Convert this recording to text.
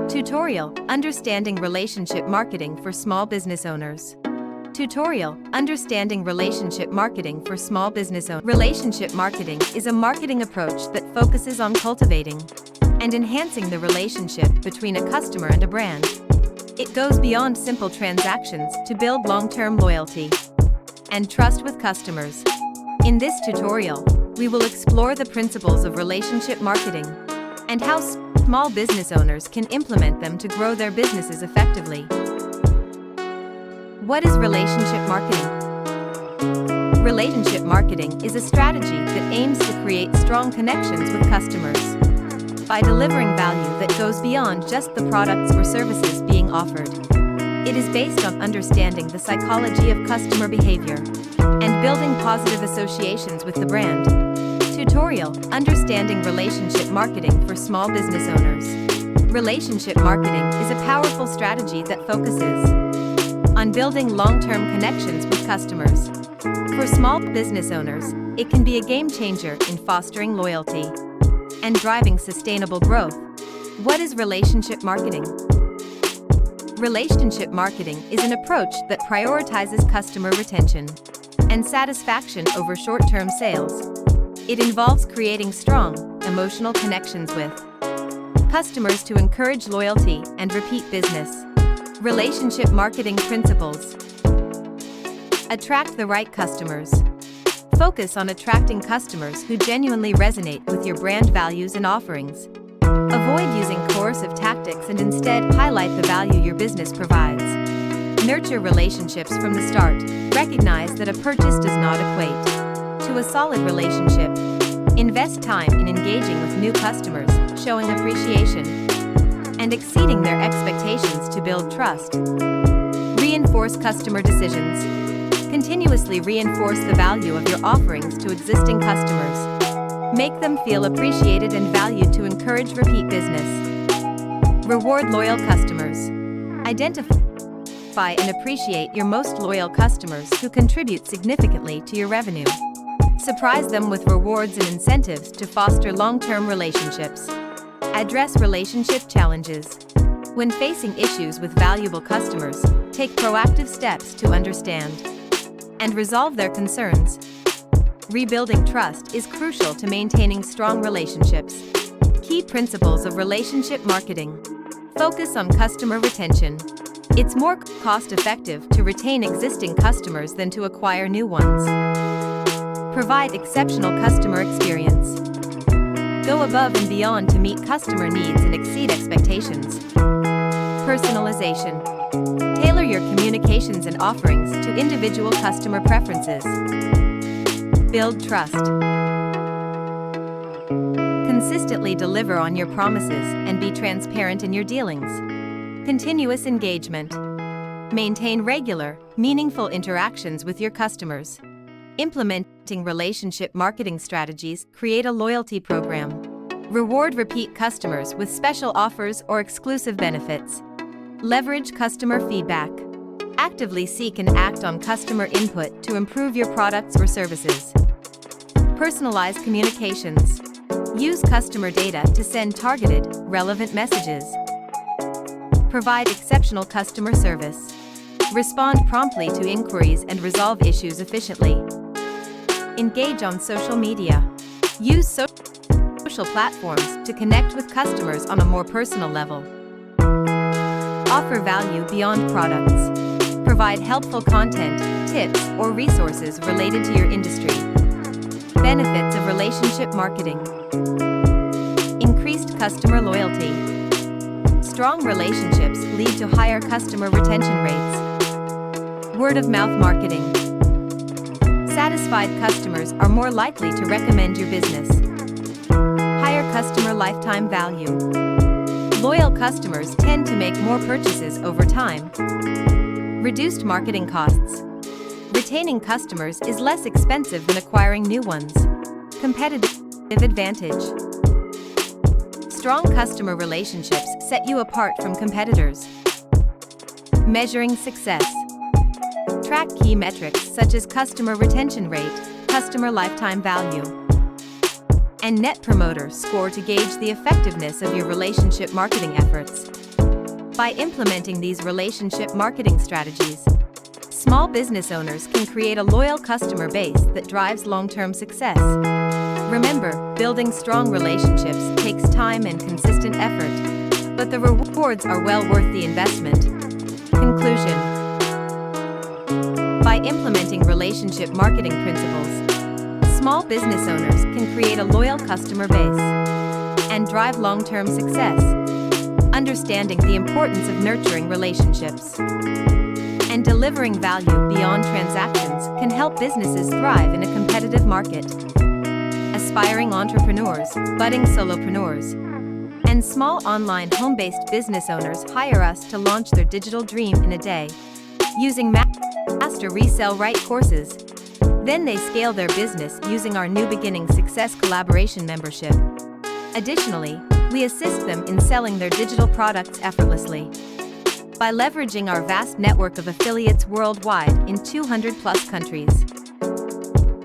Tutorial: Understanding Relationship Marketing for Small Business Owners. Tutorial: Understanding Relationship Marketing for Small Business Owners. Relationship marketing is a marketing approach that focuses on cultivating and enhancing the relationship between a customer and a brand. It goes beyond simple transactions to build long-term loyalty and trust with customers. In this tutorial, we will explore the principles of relationship marketing and how small business owners can implement them to grow their businesses effectively. What is relationship marketing? Relationship marketing is a strategy that aims to create strong connections with customers by delivering value that goes beyond just the products or services being offered. It is based on understanding the psychology of customer behavior and building positive associations with the brand. Tutorial: Understanding Relationship Marketing for Small Business Owners. Relationship marketing is a powerful strategy that focuses on building long-term connections with customers. For small business owners, it can be a game changer in fostering loyalty and driving sustainable growth. What is relationship marketing? Relationship marketing is an approach that prioritizes customer retention and satisfaction over short-term sales. It involves creating strong, emotional connections with customers to encourage loyalty and repeat business. Relationship marketing principles: attract the right customers. Focus on attracting customers who genuinely resonate with your brand values and offerings. Avoid using coercive tactics and instead highlight the value your business provides. Nurture relationships from the start. Recognize that a purchase does not equate to a solid relationship. Invest time in engaging with new customers, showing appreciation and exceeding their expectations to build trust. Reinforce customer decisions. Continuously reinforce the value of your offerings to existing customers. Make them feel appreciated and valued to encourage repeat business. Reward loyal customers. Identify and appreciate your most loyal customers who contribute significantly to your revenue. Surprise them with rewards and incentives to foster long-term relationships. Address relationship challenges. When facing issues with valuable customers, take proactive steps to understand and resolve their concerns. Rebuilding trust is crucial to maintaining strong relationships. Key principles of relationship marketing: focus on customer retention. It's more cost-effective to retain existing customers than to acquire new ones. Provide exceptional customer experience. Go above and beyond to meet customer needs and exceed expectations. Personalization. Tailor your communications and offerings to individual customer preferences. Build trust. Consistently deliver on your promises and be transparent in your dealings. Continuous engagement. Maintain regular, meaningful interactions with your customers. Implementing relationship marketing strategies. Create a loyalty program. Reward repeat customers with special offers or exclusive benefits. Leverage customer feedback. Actively seek and act on customer input to improve your products or services. Personalize communications. Use customer data to send targeted, relevant messages. Provide exceptional customer service. Respond promptly to inquiries and resolve issues efficiently. Engage on social media. Use social platforms to connect with customers on a more personal level. Offer value beyond products. Provide helpful content, tips, or resources related to your industry. Benefits of relationship marketing: increased customer loyalty. Strong relationships lead to higher customer retention rates. Word-of-mouth marketing. Satisfied customers are more likely to recommend your business. Higher customer lifetime value. Loyal customers tend to make more purchases over time. Reduced marketing costs. Retaining customers is less expensive than acquiring new ones. Competitive advantage. Strong customer relationships set you apart from competitors. Measuring success. Track key metrics such as customer retention rate, customer lifetime value, and Net Promoter Score to gauge the effectiveness of your relationship marketing efforts. By implementing these relationship marketing strategies, small business owners can create a loyal customer base that drives long-term success. Remember, building strong relationships takes time and consistent effort, but the rewards are well worth the investment. Conclusion: by implementing relationship marketing principles, small business owners can create a loyal customer base and drive long-term success. Understanding the importance of nurturing relationships and delivering value beyond transactions can help businesses thrive in a competitive market. Aspiring entrepreneurs, budding solopreneurs, and small online home-based business owners hire us to launch their digital dream in a day. Using Master Resell Right courses, then they scale their business using our New Beginning Success Collaboration membership. Additionally, we assist them in selling their digital products effortlessly by leveraging our vast network of affiliates worldwide in 200+ countries.